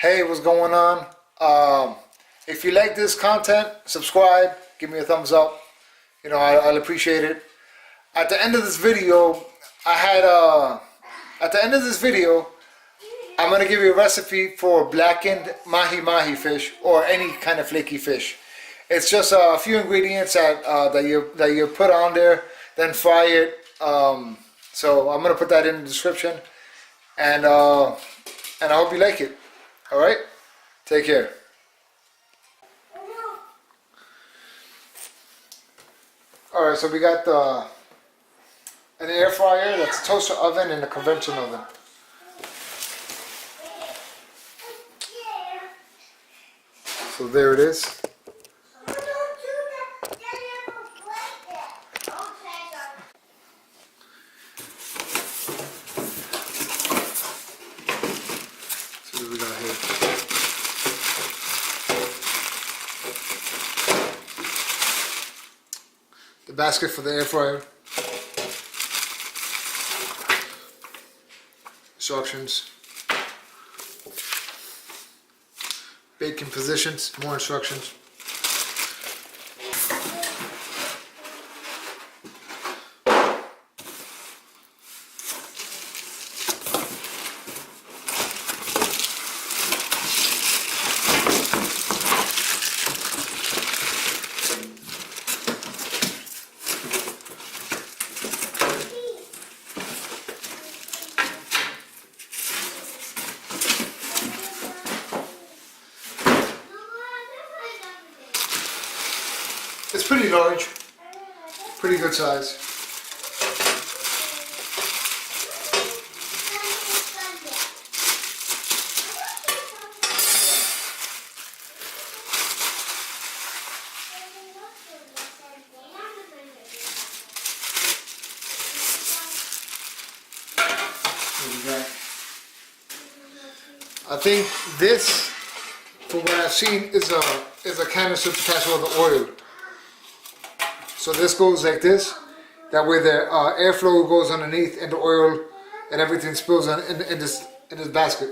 Hey, what's going on? If you like this content, subscribe, give me a thumbs up. You know, I'll appreciate it. At the end of this video, I'm gonna give you a recipe for blackened mahi fish or any kind of flaky fish. It's just a few ingredients that you put on there, then fry it. So I'm gonna put that in the description, and I hope you like it. All right, take care. All right, so we got an air fryer, that's a toaster oven, and a conventional oven. So there it is. See what we got here. The basket for the air fryer. Instructions. Baking positions, more instructions. It's pretty large, pretty good size. I think this, from what I've seen, is a canister to catch all the oil. So this goes like this. That way the airflow goes underneath, and the oil and everything spills in this basket.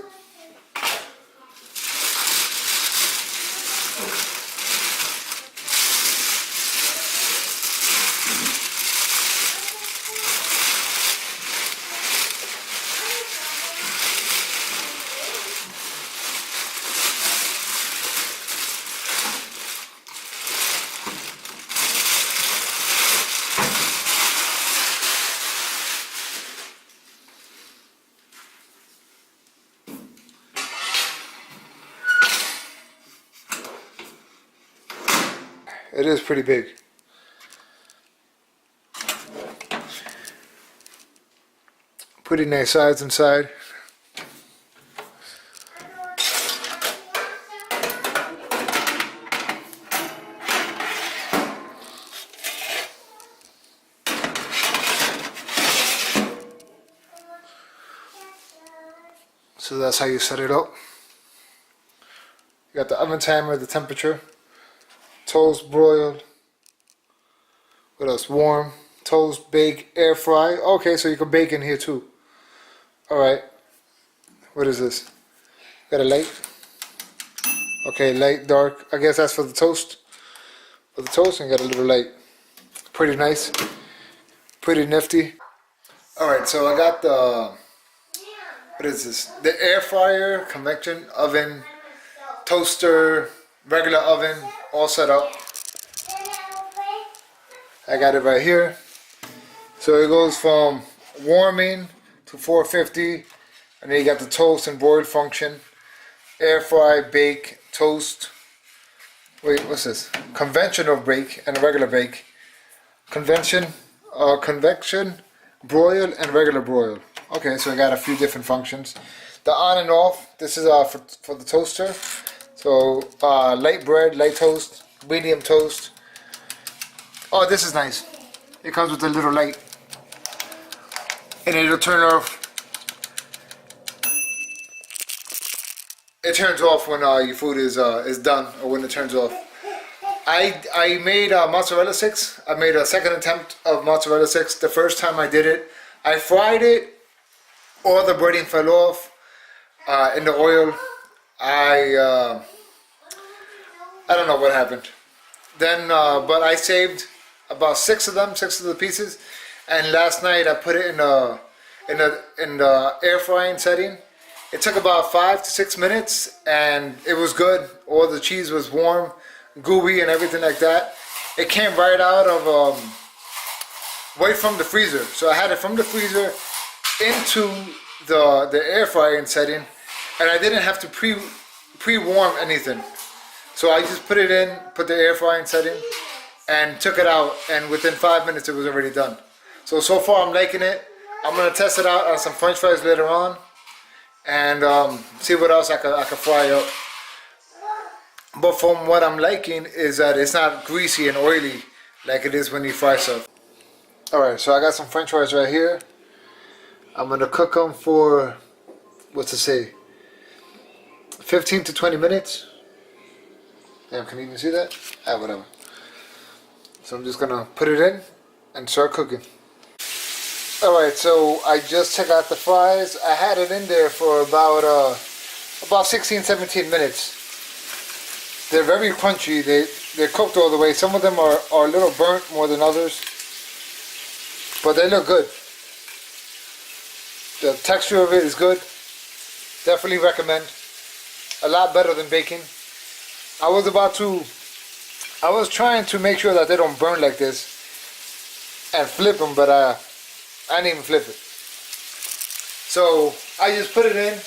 It is pretty big. Pretty nice size inside. So that's how you set it up. You got the oven timer, the temperature. Toast, broiled. What else? Warm. Toast, bake, air fry. Okay, so you can bake in here too. Alright. What is this? Got a light. Okay, light, dark. I guess that's for the toast. For the toast, and got a little light. Pretty nice. Pretty nifty. Alright, so I got the... What is this? The air fryer, convection oven, toaster, regular oven, all set up. I got it right here. So it goes from warming to 450, and then you got the toast and broil function, air fry, bake, toast. Wait, what's this? Conventional bake and regular bake. Convection, broil, and regular broil. Okay, so I got a few different functions. The on and off. This is for the toaster. So light bread, light toast, medium toast. Oh, this is nice. It comes with a little light, and it'll turn off. It turns off when your food is done, or when it turns off. I made mozzarella sticks. I made a second attempt of mozzarella sticks. The first time I did it, I fried it. All the breading fell off in the oil. I don't know what happened. Then, but I saved about six of the pieces, and last night I put it in the air frying setting. It took about 5 to 6 minutes, and it was good. All the cheese was warm, gooey, and everything like that. It came right out of right from the freezer. So I had it from the freezer into the air frying setting, and I didn't have to pre-warm anything. So I just put it in, put the air frying setting, and took it out, and within 5 minutes it was already done. So far I'm liking it. I'm gonna test it out on some French fries later on, and see what else I could fry up. But from what I'm liking is that it's not greasy and oily like it is when you fry stuff. Alright, so I got some French fries right here. I'm gonna cook them for, what's it say, 15 to 20 minutes. Damn, can you even see that? Ah, whatever. So I'm just gonna put it in and start cooking. Alright, so I just took out the fries. I had it in there for about 16-17 minutes. They're very crunchy. They're cooked all the way. Some of them are a little burnt more than others, but they look good. The texture of it is good. Definitely recommend. A lot better than baking. I was trying to make sure that they don't burn like this and flip them, but I didn't even flip it. So I just put it in.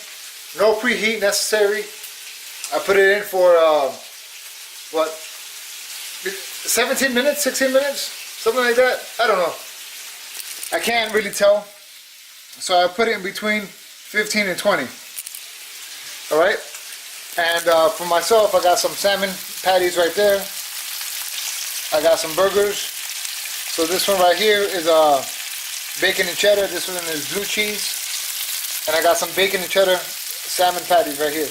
No preheat necessary. I put it in for what, 17 minutes, 16 minutes, something like that. I don't know. I can't really tell. So I put it in between 15 and 20. Alright? And for myself, I got some salmon patties right there. I got some burgers. So this one right here is bacon and cheddar. This one is blue cheese. And I got some bacon and cheddar salmon patties right here.